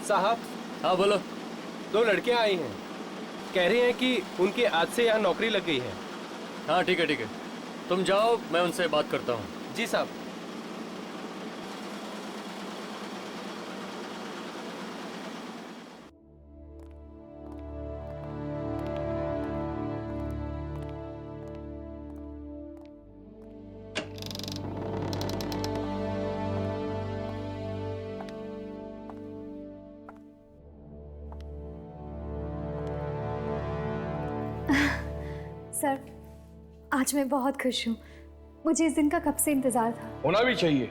साहब। हाँ बोलो। 2 लड़कियां आई हैं, कह रही हैं कि उनके आज से यहाँ नौकरी लग गई है। हाँ ठीक है ठीक है, तुम जाओ, मैं उनसे बात करता हूँ। जी साहब। सर, आज मैं बहुत खुश हूँ। मुझे इस दिन का कब से इंतजार था। होना भी चाहिए,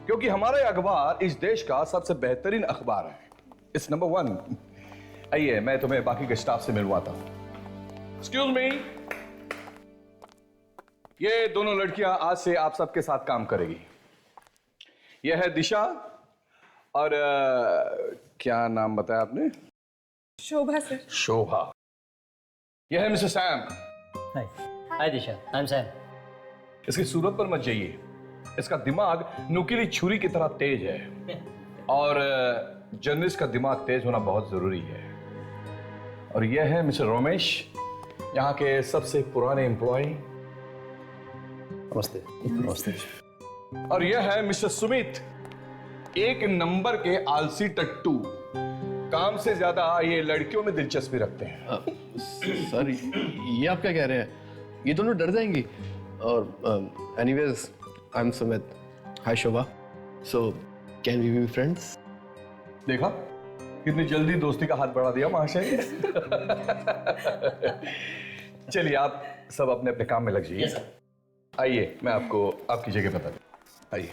क्योंकि हमारा अखबार इस देश का सबसे बेहतरीन अखबार है। It's number 1। आइए, मैं तुम्हें बाकी के स्टाफ से मिलवाता हूँ। एक्सक्यूज मी, ये दोनों लड़कियां आज से आप सबके साथ काम करेगी। यह है दिशा और क्या नाम बताया आपने? शोभा सर। शोभा। यह है mister Sam. Hi Disha, I am Sam. इसकी सूरत पर मत जाइए, इसका दिमाग नुकीली छुरी की तरह तेज है और जर्नलिस्ट का दिमाग तेज होना बहुत जरूरी है। और यह है मिस्टर रोमेश, यहाँ के सबसे पुराने एम्प्लॉय। नमस्ते। नमस्ते। और यह है मिस्टर सुमित, 1 नंबर के आलसी टट्टू। काम से ज्यादा ये लड़कियों में दिलचस्पी रखते हैं। सर, ये आप क्या कह रहे हैं? ये दोनों डर जाएंगी। और anyways, I am Sumit. Hi Shobha. So can we be friends? देखा कितनी जल्दी दोस्ती का हाथ बढ़ा दिया महाशय। चलिए, आप सब अपने अपने काम में लग जाइए। आइए, मैं आपको आपकी जगह बता दूं। आइए।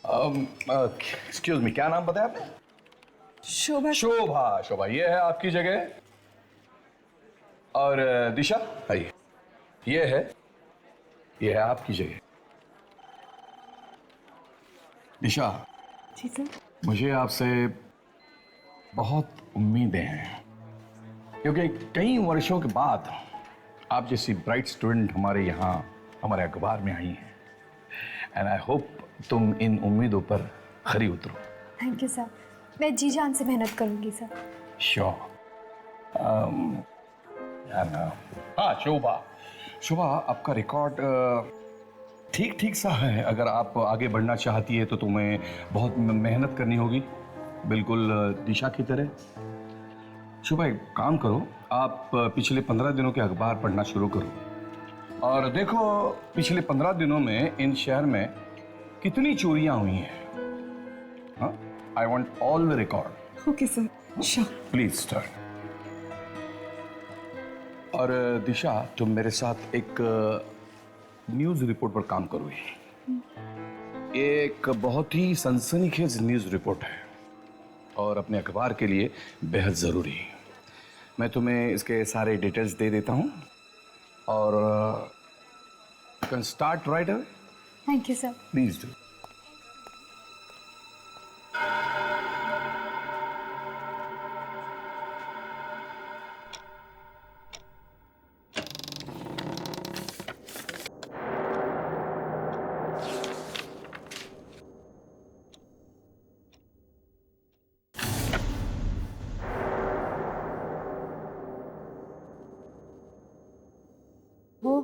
एक्सक्यूज मी, क्या नाम बताया आपने? शोभा। शोभा। शोभा, ये है आपकी जगह। और दिशा, आइए, ये है आपकी जगह। दिशा, जी सर। मुझे आपसे बहुत उम्मीदें हैं, क्योंकि कई वर्षों के बाद आप जैसी ब्राइट स्टूडेंट हमारे यहाँ हमारे अखबार में आई हैं। एंड आई होप तुम इन उम्मीदों पर खरी उतरो। थैंक यू सर, मैं जी जान से मेहनत करूंगी सर। श्योर। हाँ शोभा, शोभा, आपका रिकॉर्ड ठीक ठीक सा है। अगर आप आगे बढ़ना चाहती है तो तुम्हें बहुत मेहनत करनी होगी, बिल्कुल दिशा की तरह। शोभा, एक काम करो, आप पिछले 15 दिनों के अखबार पढ़ना शुरू करो और देखो पिछले 15 दिनों में इन शहर में कितनी चोरियां हुई हैं। हाँ, I want all the record. Okay sir, sure. Please start. और दिशा, तुम मेरे साथ एक न्यूज रिपोर्ट पर काम करोगी। एक बहुत ही सनसनीखेज न्यूज रिपोर्ट है और अपने अखबार के लिए बेहद जरूरी है। मैं तुम्हें इसके सारे डिटेल्स दे देता हूं और you can start right away. Thank you sir. Please do. वो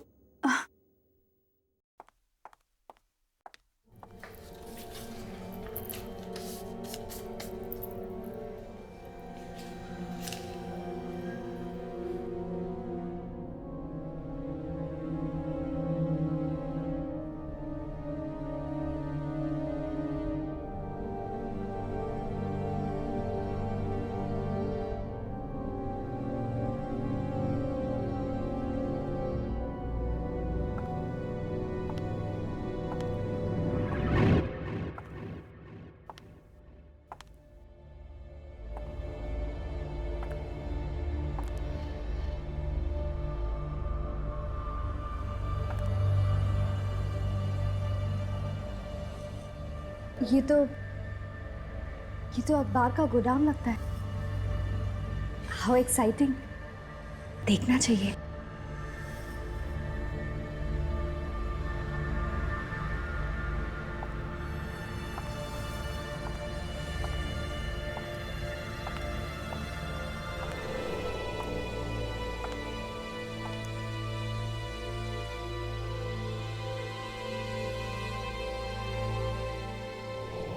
ये तो अखबार का गोदाम लगता है। हाउ एक्साइटिंग, देखना चाहिए।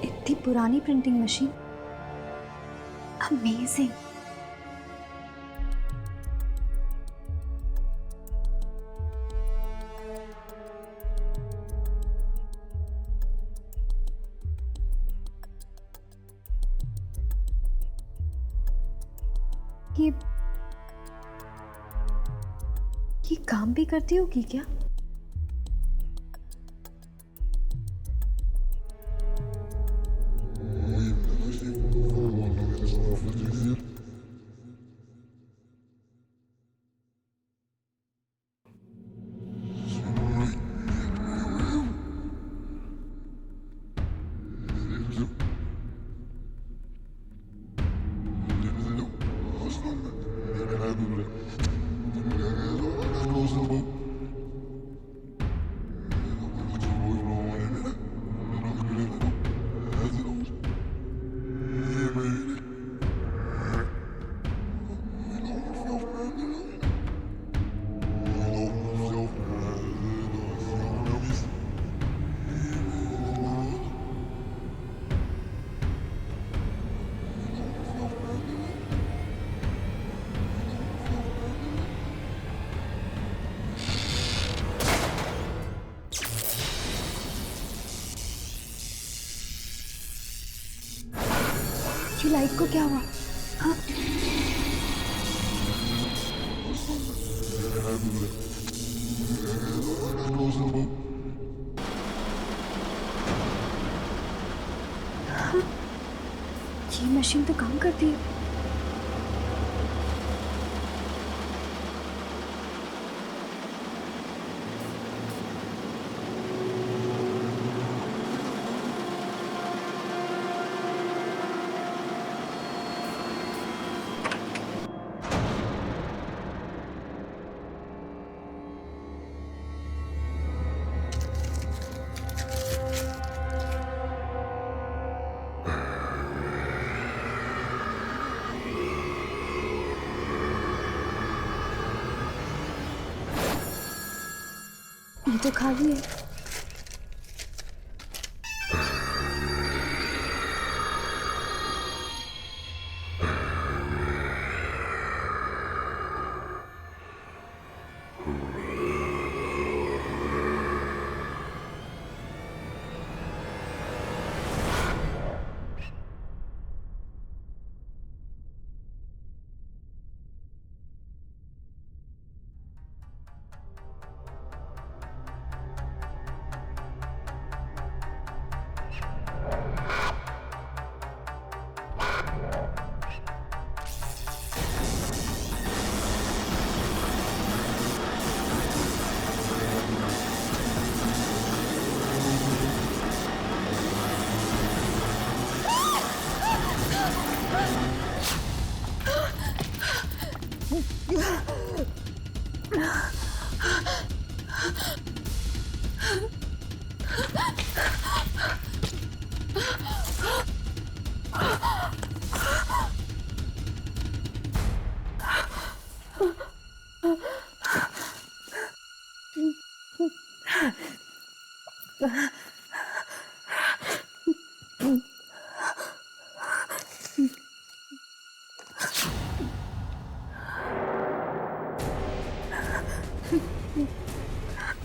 इतनी पुरानी प्रिंटिंग मशीन, अमेजिंग। ये काम भी करती होगी क्या? ये लाइट को क्या हुआ? हाँ? हाँ? ये मशीन तो काम करती है। ये तो खाली है।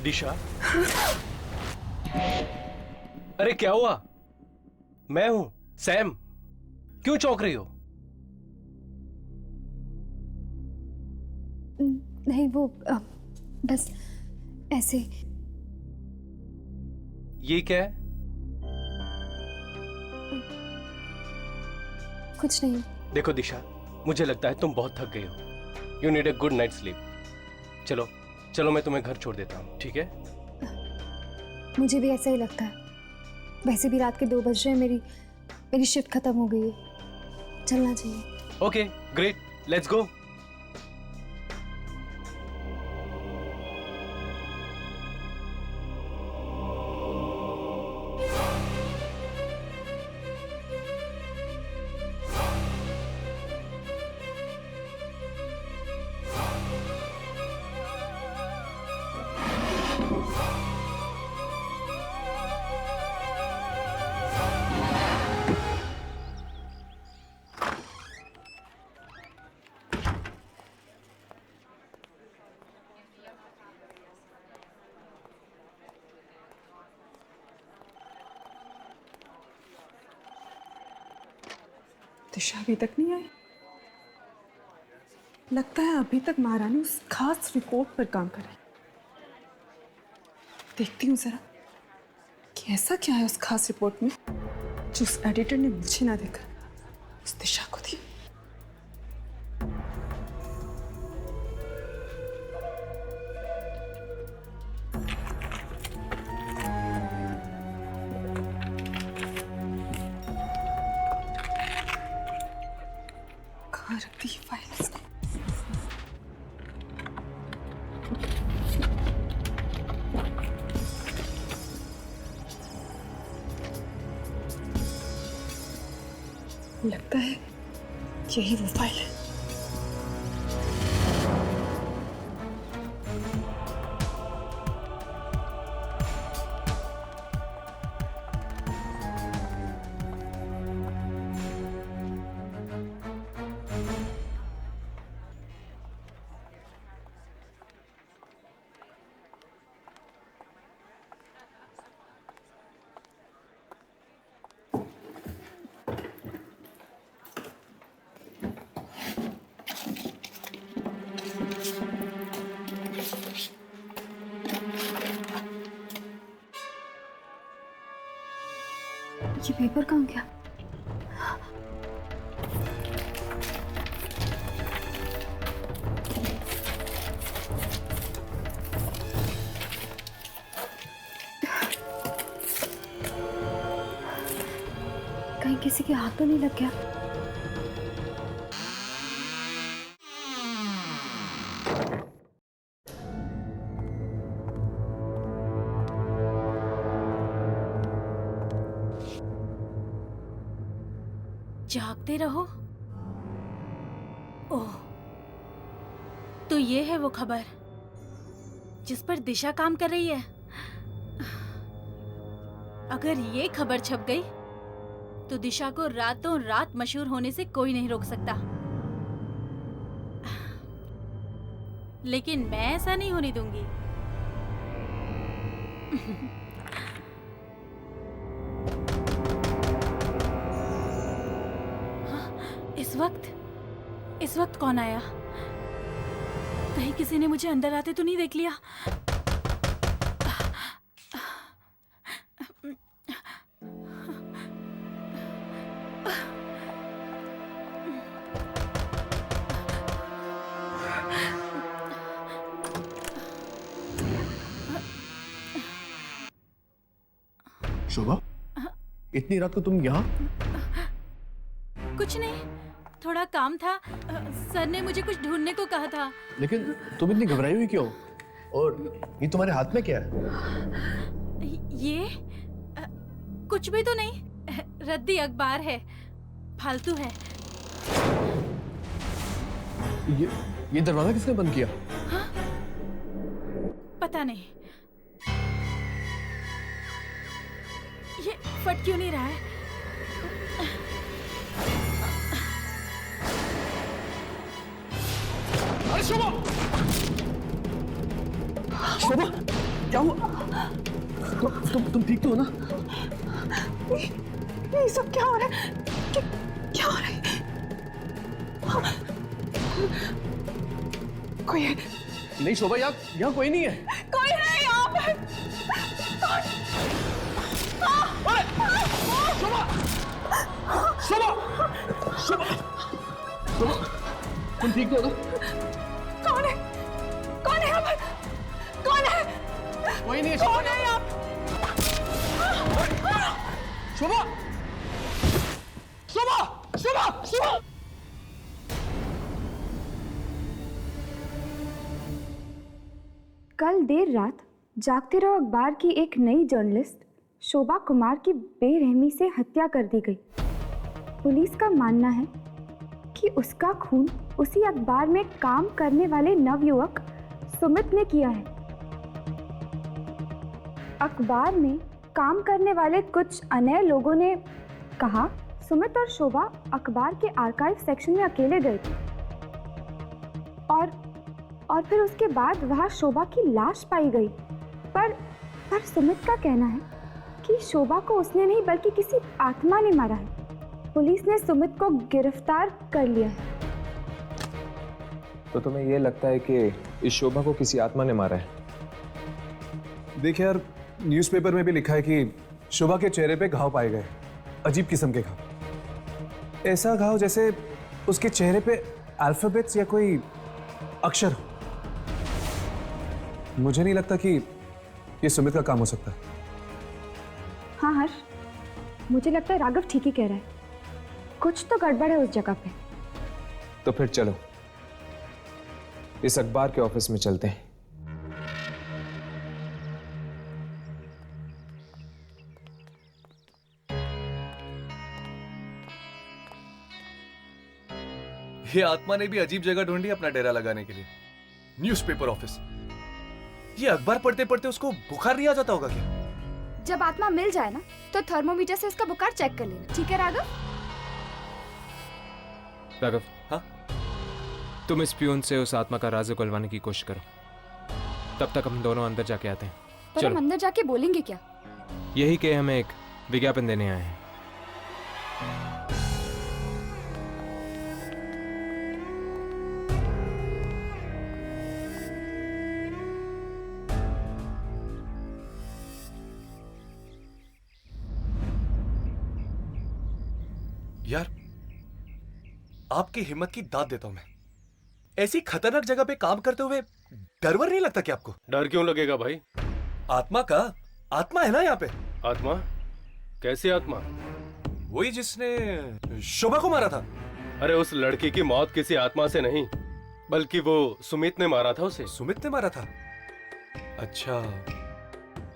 दिशा, अरे क्या हुआ? मैं हूं सैम। क्यों चौंक रही हो? नहीं वो बस ऐसे। ये क्या है? कुछ नहीं। देखो दिशा, मुझे लगता है तुम बहुत थक गई हो। You need a good night sleep. चलो चलो, मैं तुम्हें घर छोड़ देता हूँ, ठीक है? मुझे भी ऐसा ही लगता है। वैसे भी रात के 2 बज रहे हैं, मेरी शिफ्ट खत्म हो गई है, चलना चाहिए। Okay great, let's go. दिशा अभी तक नहीं आई। लगता है अभी तक महारानी उस खास रिपोर्ट पर काम कर रही। देखती हूँ जरा कि ऐसा क्या है उस खास रिपोर्ट में जो उस एडिटर ने मुझे ना देखा, उस दिशा को दी। कहाँ रख दी ये फाइल इसने? लगता है यही वो फाइल है। ये पेपर कहाँ गया? कहीं किसी के हाथ तो नहीं लग गया? जागते रहो। ओह, तो ये है वो खबर जिस पर दिशा काम कर रही है। अगर ये खबर छप गई तो दिशा को रातों रात मशहूर होने से कोई नहीं रोक सकता। लेकिन मैं ऐसा नहीं होने दूंगी। इस वक्त कौन आया? कहीं किसी ने मुझे अंदर आते तो नहीं देख लिया? शोभा, इतनी रात को तुम यहाँ? कुछ नहीं, थोड़ा काम था। सर ने मुझे कुछ ढूंढने को कहा था। लेकिन तुम इतनी घबराई हुई क्यों? और ये तुम्हारे हाथ में क्या है? ये कुछ भी तो नहीं, रद्दी अखबार है, फालतू है। ये दरवाजा किसने बंद किया? हाँ? पता नहीं, ये फट क्यों नहीं रहा है? अरे शोभा! शोभा, क्या हुआ? तुम ठीक तो हो ना? ये सब क्या हो रहा है? क्या हो रहा है? कोई है? नहीं शोभा, यहाँ कोई नहीं है। कोई है यहाँ पर? शोभा! शोभा! शोभा! शोभा, तुम ठीक तो हो ना? कौन है? कौन है यहाँ पर? कौन है? कोई नहीं है। कौन है यहाँ? शोभा! शोभा! शोभा! शोभा! कल देर रात जागते रहो अखबार की एक नई जर्नलिस्ट शोभा कुमार की बेरहमी से हत्या कर दी गई। पुलिस का मानना है कि उसका खून उसी अखबार में काम करने वाले नवयुवक सुमित ने किया है। अखबार में काम करने वाले कुछ अन्य लोगों ने कहा सुमित और शोभा अखबार के आर्काइव सेक्शन में अकेले गए थे और फिर उसके बाद वहां शोभा की लाश पाई गई। पर सुमित का कहना है कि शोभा को उसने नहीं बल्कि किसी आत्मा ने मारा है। पुलिस ने सुमित को गिरफ्तार कर लिया है। तो तुम्हें ये लगता है कि इस शोभा को किसी आत्मा ने मारा है? देखिए यार, न्यूज़पेपर में भी लिखा है कि शोभा के चेहरे पे घाव पाए गए, अजीब किस्म के घाव। ऐसा घाव जैसे उसके चेहरे पे अल्फाबेट्स या कोई अक्षर हो। मुझे नहीं लगता कि ये सुमित का काम हो सकता है। हाँ हर्ष, मुझे लगता है राघव ठीक ही कह रहा है, कुछ तो गड़बड़ है उस जगह पे। तो फिर चलो इस अखबार के ऑफिस में चलते हैं। ये आत्मा ने भी अजीब जगह ढूंढी अपना डेरा लगाने के लिए। Newspaper office. ये अखबार पढ़ते पढ़ते उसको बुखार नहीं आ जाता होगा क्या? जब आत्मा मिल जाए ना तो थर्मोमीटर से उसका बुखार चेक कर लेना, ठीक है राघव? राघव, हाँ? तुम इस प्यून से उस आत्मा का राज उगलवाने की कोशिश करो। तब तक हम दोनों अंदर जाके आते हैं। पर हम अंदर जाके बोलेंगे क्या? यही कि हमें एक विज्ञापन देने आए हैं। यार, आपकी हिम्मत की दाद देता हूं मैं। ऐसी खतरनाक जगह पे काम करते हुए डर वर नहीं लगता क्या आपको? डर क्यों लगेगा भाई? आत्मा का आत्मा है ना यहाँ पे। आत्मा? कैसी आत्मा? वही जिसने शोभा को मारा था। अरे उस लड़की की मौत किसी आत्मा से नहीं, बल्कि वो सुमित ने मारा था उसे। सुमित ने मारा था? अच्छा,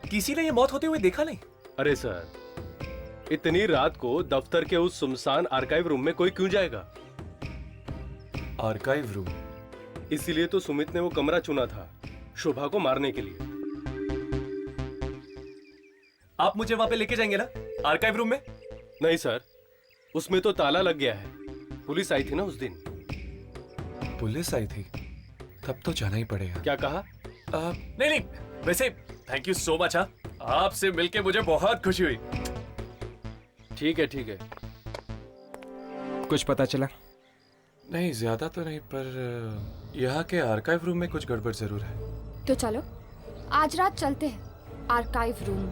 किसी ने ये मौत होते हुए देखा नहीं? अरे सर, इतनी रात को दफ्तर के उस सुनसान आर्काइव रूम में कोई क्यों जाएगा? Archive room? इसीलिए तो सुमित ने वो कमरा चुना था, शोभा को मारने के लिए। आप मुझे वहां पे लेके जाएंगे ना, आर्काइव रूम में? नहीं सर, उसमें तो ताला लग गया है। पुलिस आई थी ना उस दिन। पुलिस आई थी? तब तो जाना ही पड़ेगा। क्या कहा? नहीं नहीं, वैसे थैंक यू सो मच। आपसे मिलके मुझे बहुत खुशी हुई। ठीक है ठीक है। कुछ पता चला? नहीं, ज्यादा तो नहीं, पर यहाँ के आर्काइव रूम में कुछ गड़बड़ जरूर है। तो चलो आज रात चलते हैं आर्काइव रूम।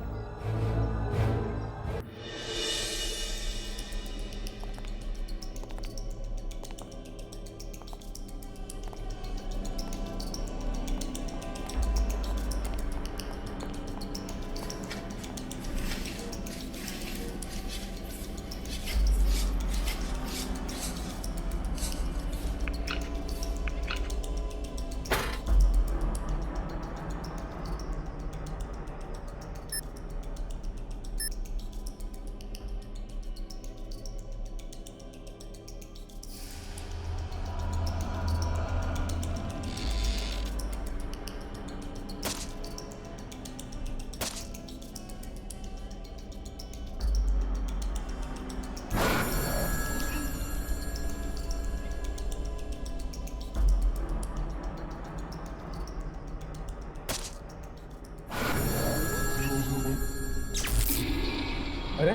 अरे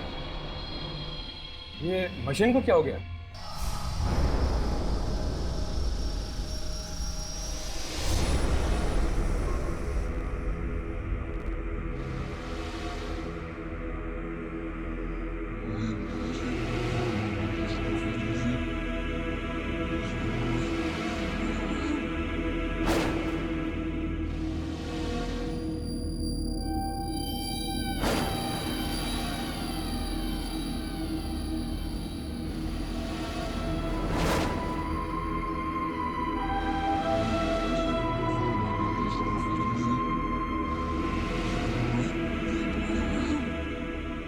ये मशीन को क्या हो गया?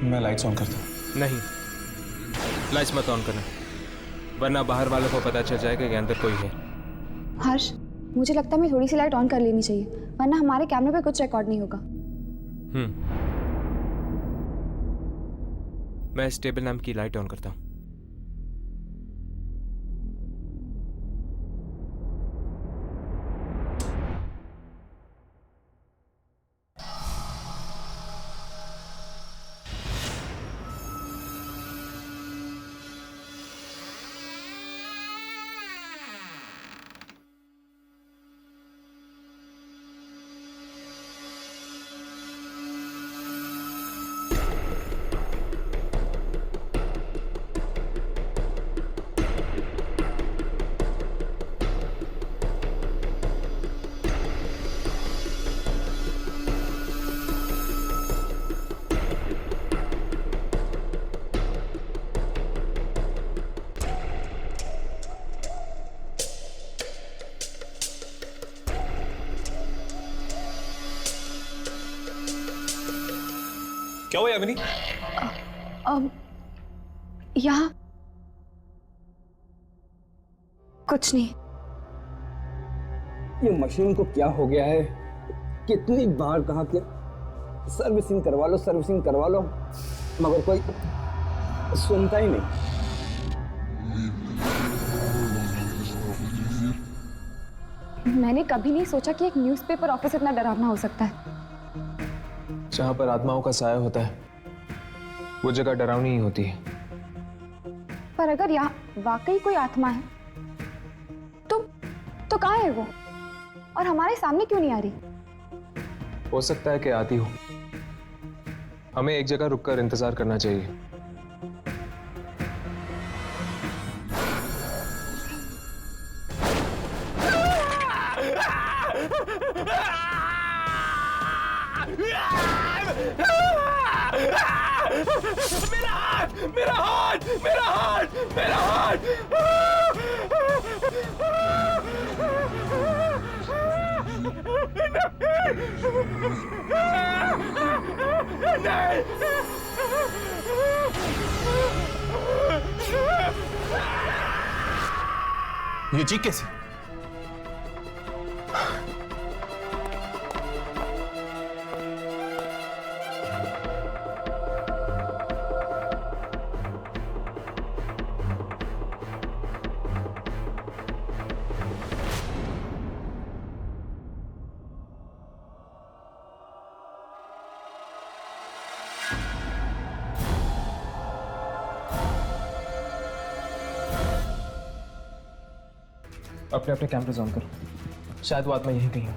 मैं लाइट्स ऑन करता हूँ। नहीं, लाइट्स मत ऑन करना, वरना बाहर वालों को पता चल जाएगा कि अंदर कोई है। हर्ष, मुझे लगता है मैं थोड़ी सी लाइट ऑन कर लेनी चाहिए, वरना हमारे कैमरे पे कुछ रिकॉर्ड नहीं होगा। मैं इस टेबल लैंप की लाइट ऑन करता हूँ। क्या हुआ यामिनी? यहाँ कुछ नहीं। ये मशीन को क्या हो गया है? कितनी बार कहा कि सर्विसिंग करवा लो, सर्विसिंग करवा लो, मगर कोई सुनता ही नहीं। मैंने कभी नहीं सोचा कि एक न्यूज़पेपर ऑफिस इतना डरावना हो सकता है। जहाँ पर आत्माओं का साया होता है वो जगह डरावनी ही होती है। पर अगर यहाँ वाकई कोई आत्मा है तो कहाँ है वो, और हमारे सामने क्यों नहीं आ रही? हो सकता है कि आती हो। हमें एक जगह रुककर इंतजार करना चाहिए। मेरा हाथ, मेरा हाथ, मेरा हाथ, मेरा हाथ। ये चीख कैसी? अपने अपने कैमरे ऑन करो, शायद वो आत्मा यहीं कहीं हो।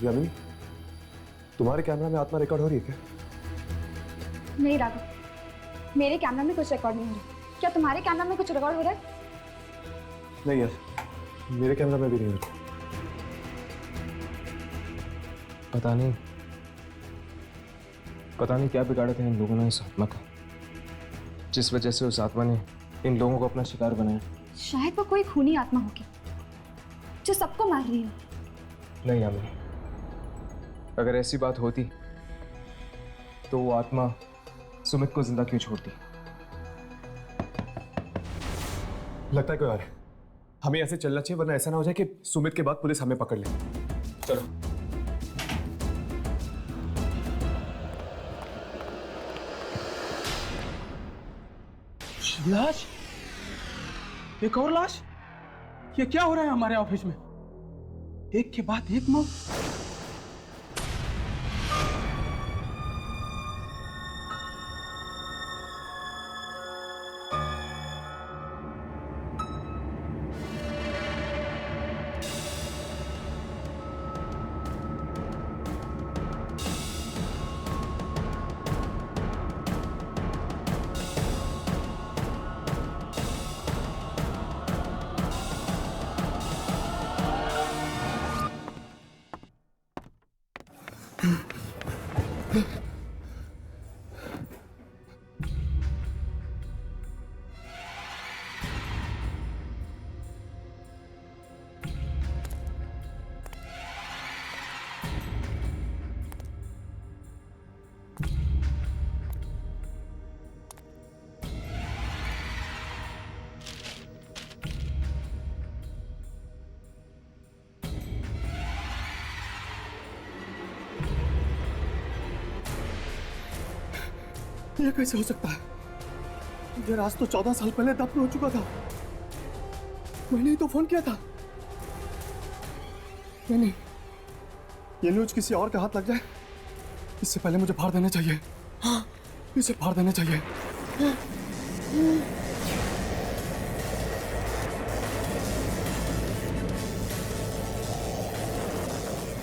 यामिनी, तुम्हारे कैमरा में आत्मा रिकॉर्ड हो रही है क्या? नहीं राघव, मेरे कैमरा में कुछ रिकॉर्ड नहीं हो रहा। क्या तुम्हारे कैमरा में कुछ रिकॉर्ड हो रहा है? नहीं यार, मेरे कैमरा में भी नहीं हो रहा। पता नहीं क्या बिगाड़े थे इन लोगों ने इस आत्मा का, जिस वजह से उस आत्मा ने इन लोगों को अपना शिकार बनाया। शायद वो कोई खूनी आत्मा होगी जो सबको मार रही हो। नहीं यामिनी, अगर ऐसी बात होती तो वो आत्मा सुमित को जिंदा क्यों छोड़ती? लगता है कोई और है। हमें ऐसे चलना चाहिए, वरना ऐसा ना हो जाए कि सुमित के बाद पुलिस हमें पकड़ ले। चलो। लाश? एक और लाश? ये क्या हो रहा है हमारे ऑफिस में? एक के बाद एक मौत। ये कैसे हो सकता है? ये राज तो 14 साल पहले दफन हो चुका था। मैंने ही तो फोन किया था। नहीं, ये न्यूज किसी और के हाथ लग जाए इससे पहले मुझे फाड़ देना चाहिए। हाँ, इसे फाड़ देना चाहिए।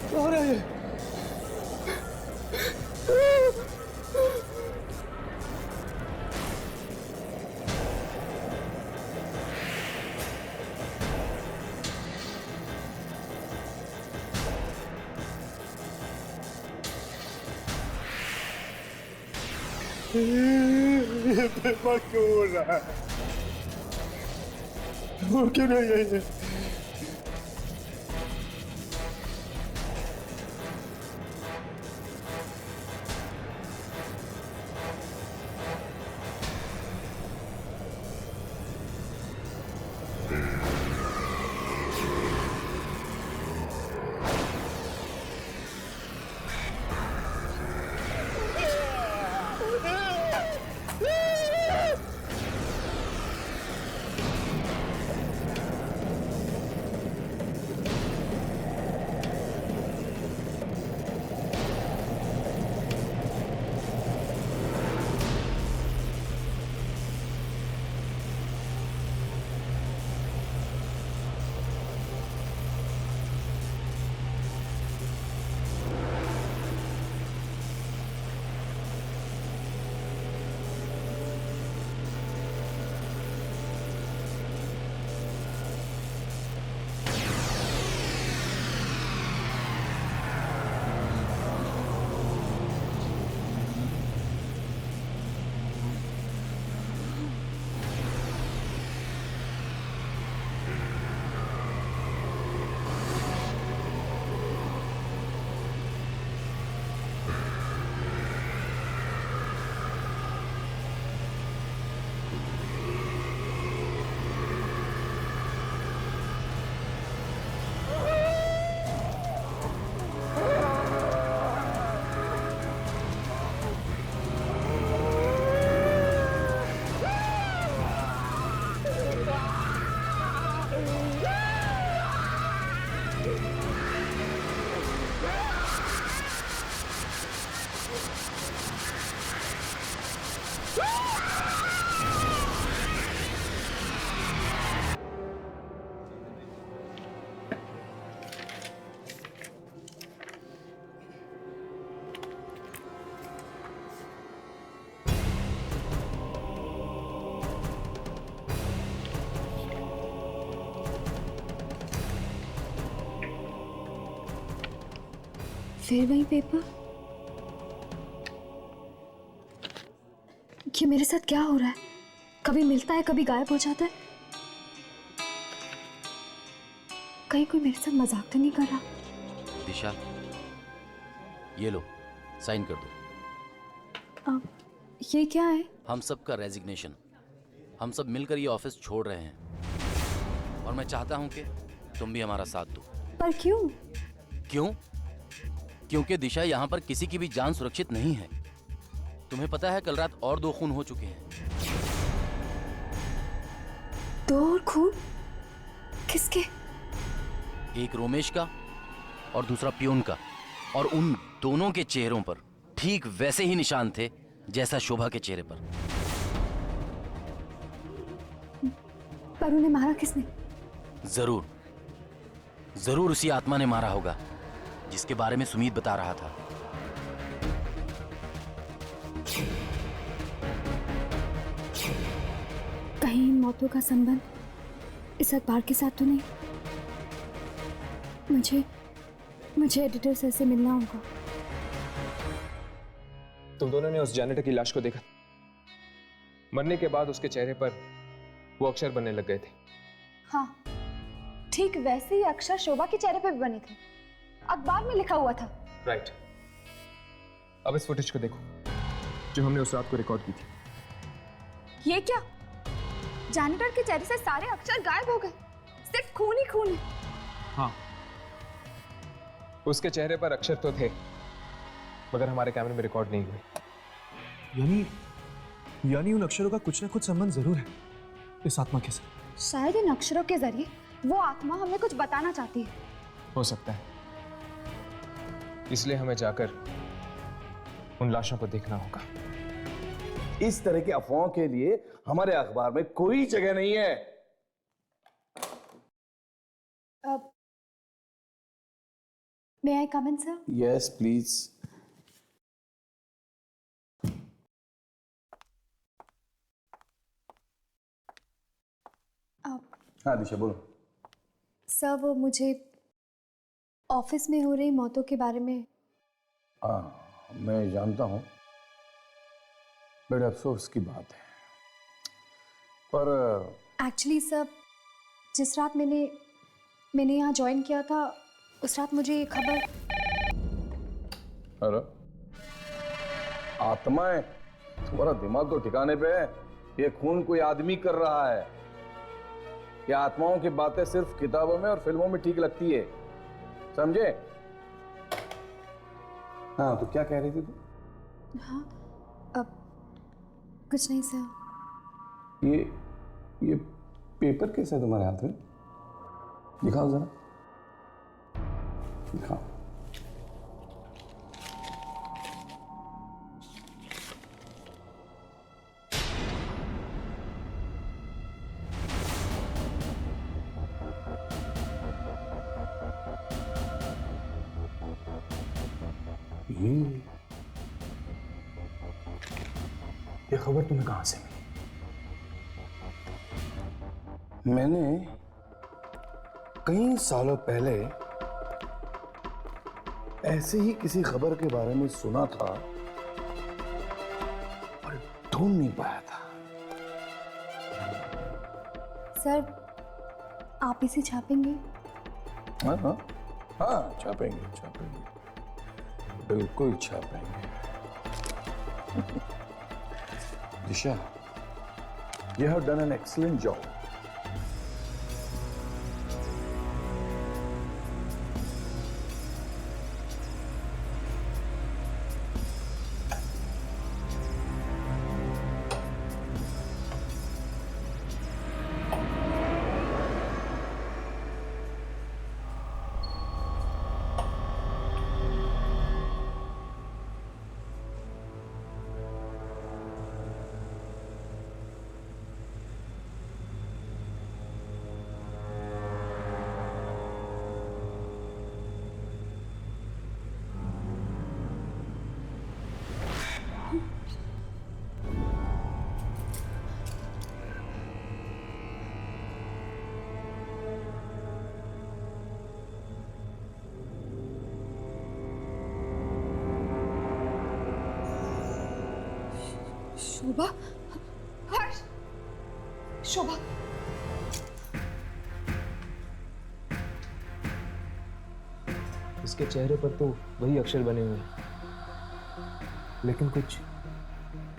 क्या हो रहा है? ये पेपर क्यों हो रहा है? वो क्यों नहीं गई है? फिर वही पेपर? ये मेरे साथ क्या हो रहा है? कभी मिलता है, कभी गायब हो जाता है। कहीं कोई मेरे साथ मजाक तो नहीं कर रहा? दिशा, ये लो, साइन कर दो। ये क्या है? हम सब का रेजिग्नेशन। हम सब मिलकर ये ऑफिस छोड़ रहे हैं और मैं चाहता हूं कि तुम भी हमारा साथ दो। पर क्यों? क्यों? क्योंकि दिशा, यहाँ पर किसी की भी जान सुरक्षित नहीं है। तुम्हें पता है कल रात और 2 खून हो चुके हैं। 2 और खून? किसके? एक रोमेश का और दूसरा पियून का। और उन दोनों के चेहरों पर ठीक वैसे ही निशान थे जैसा शोभा के चेहरे पर। पर उन्हें मारा किसने? जरूर जरूर उसी आत्मा ने मारा होगा जिसके बारे में सुमीत बता रहा था। कहीं इन मौतों का संबंध इस अखबार के साथ तो नहीं? मुझे एडिटर सर से मिलना होगा। तुम दोनों ने उस जैनेटर की लाश को देखा? मरने के बाद उसके चेहरे पर वो अक्षर बनने लग गए थे। हाँ, ठीक वैसे ही अक्षर शोभा के चेहरे पे भी बने थे। अखबार में लिखा हुआ था। राइट। अब इस फुटेज को देखो जो हमने उस रात को रिकॉर्ड की थी। ये क्या? जैनेटर के चेहरे से सारे अक्षर गायब हो गए, सिर्फ खून ही खून है। हाँ, उसके चेहरे पर अक्षर तो थे मगर हमारे कैमरे में रिकॉर्ड नहीं हुए। यानी उन अक्षरों का कुछ ना कुछ संबंध जरूर है इस आत्मा के साथ। शायद इन अक्षरों के जरिए वो आत्मा हमें कुछ बताना चाहती है। हो सकता है, इसलिए हमें जाकर उन लाशों को देखना होगा। इस तरह की अफवाहों के लिए हमारे अखबार में कोई जगह नहीं है। May I come in, sir? Yes please. हाँ दिशा बोलो। सर, वो मुझे ऑफिस में हो रही मौतों के बारे में। हाँ मैं जानता हूँ, बड़े अफसोस की बात है, पर एक्चुअली सर, जिस रात मैंने यहाँ ज्वाइन किया था उस रात मुझे ये खबर। अरे आत्माएं, तुम्हारा दिमाग तो ठिकाने पे है। ये खून कोई आदमी कर रहा है। ये आत्माओं की बातें सिर्फ किताबों में और फिल्मों में ठीक लगती है, समझे? हाँ, तो क्या कह रही थी तू? हाँ, अब कुछ नहीं सर। ये पेपर कैसा है तुम्हारे हाथ में? दिखाओ जरा, दिखाओ। ये खबर तुम्हें कहां से मिली? मैंने कई सालों पहले ऐसे ही किसी खबर के बारे में सुना था और ढूंढ नहीं पाया था। सर, आप इसे छापेंगे? हाँ हाँ हाँ, छापेंगे छापेंगे, बिल्कुल छापेंगे। दिशा, you have done an excellent job. शोभा, हर्ष, शोभा। इसके चेहरे पर तो वही अक्षर बने हुए हैं, लेकिन कुछ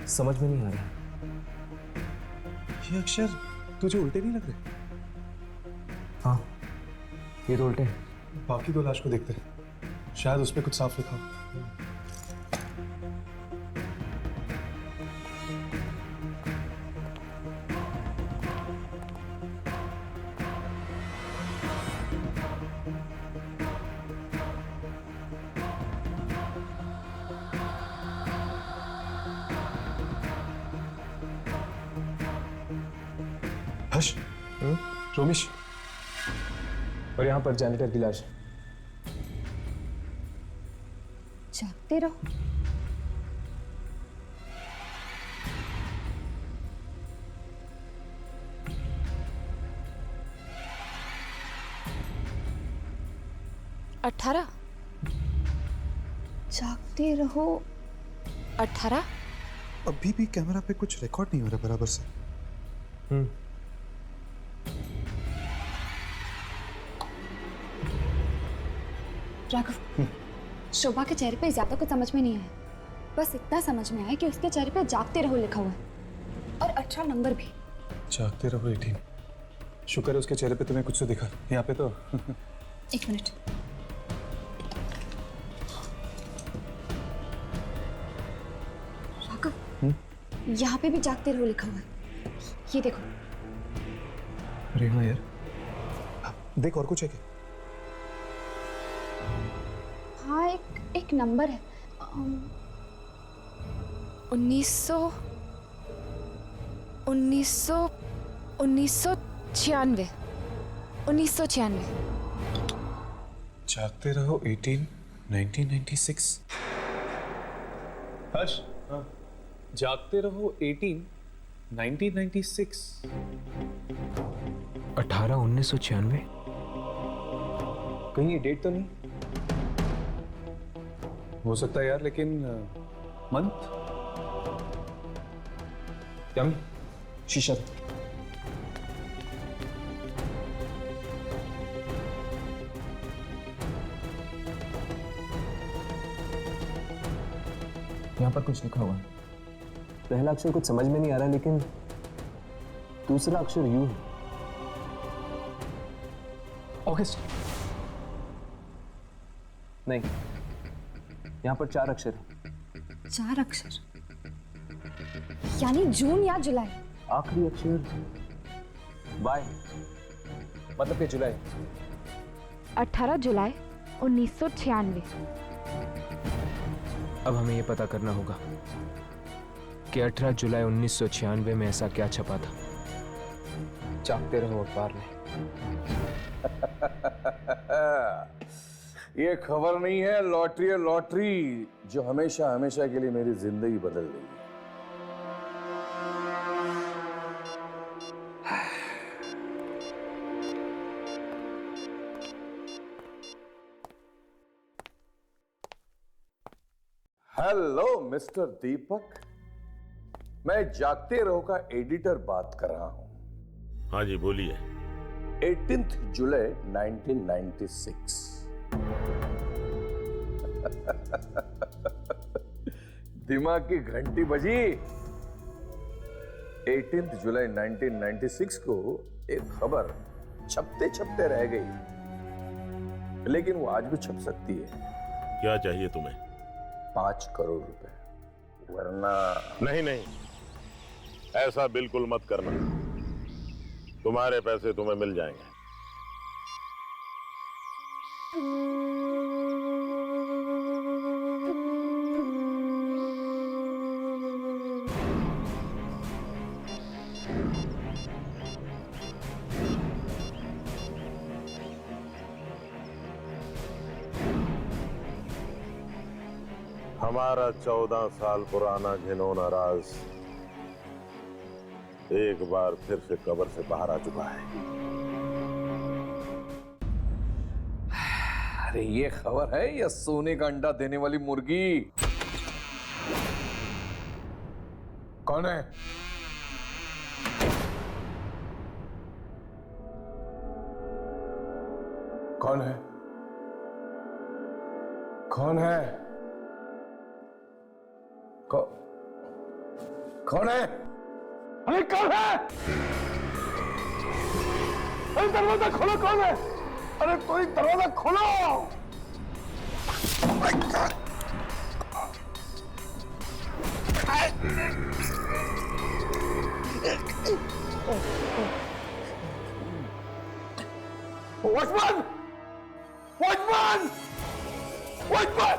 समझ में नहीं आ रहा। ये अक्षर तुझे उल्टे नहीं लग रहे? हाँ, ये तो उल्टे हैं। बाकी दो लाश को देखते हैं, शायद उस पर कुछ साफ लिखा हो। हर्ष, रोमिश, और यहाँ पर जैनिटर की लाश। जागते रहो। अठारह। जागते रहो। 18। अभी भी कैमरा पे कुछ रिकॉर्ड नहीं हो रहा बराबर से। राघव, शोभा के चेहरे पे ज्यादा कुछ समझ में नहीं आया, बस इतना समझ में आया कि उसके चेहरे पे जागते रहो लिखा हुआ है और 18 नंबर भी। जागते रहो 18। शुक्र है उसके चेहरे पे तुम्हें कुछ तो दिखा, यहाँ पे तो। एक मिनट। राघव, यहाँ पे भी जागते रहो लिखा हुआ है, ये देखो। अरे हाँ यार, देख और कुछ है क्या? हाँ, एक नंबर है। 1996। जागते रहो 18, 1996। हर्ष, जागते रहो 18, 1996। 18, 1996। कहीं ये डेट तो नहीं? हो सकता है यार, लेकिन मंथ यामी शीशा दे। यहाँ पर कुछ लिखा हुआ है। पहला अक्षर कुछ समझ में नहीं आ रहा, लेकिन दूसरा अक्षर यू है। ऑगस्ट नहीं, यहाँ पर 4 अक्षर है। 4 अक्षर यानी जून या जुलाई। आखिरी अक्षर वाई, मतलब कि जुलाई। 18 जुलाई 1996। अब हमें यह पता करना होगा कि 18 जुलाई 1996 में ऐसा क्या छपा था। जागते रहो अखबार में। ये खबर नहीं है, लॉटरी है, लॉटरी जो हमेशा हमेशा के लिए मेरी जिंदगी बदल देगी। हेलो मिस्टर दीपक, मैं जागते रहो का एडिटर बात कर रहा हूं। हाँ जी बोलिए। 18 जुलाई 1996। दिमाग की घंटी बजी। 18 जुलाई 1996 को एक खबर छपते छपते रह गई, लेकिन वो आज भी छप सकती है। क्या चाहिए तुम्हें? 5 करोड़ रुपए, वरना नहीं नहीं, ऐसा बिल्कुल मत करना। तुम्हारे पैसे तुम्हें मिल जाएंगे। हमारा 14 साल पुराना घिनौना राज एक बार फिर से कब्र से बाहर आ चुका है। अरे ये खबर है या सोने का अंडा देने वाली मुर्गी? कौन है? कौन है? कौन है? कौन है? अरे कौन है? अरे दरवाजा खोलो, कौन है? अरे कोई दरवाजा खोलो! वॉचमैन! वॉचमैन! वॉचमैन!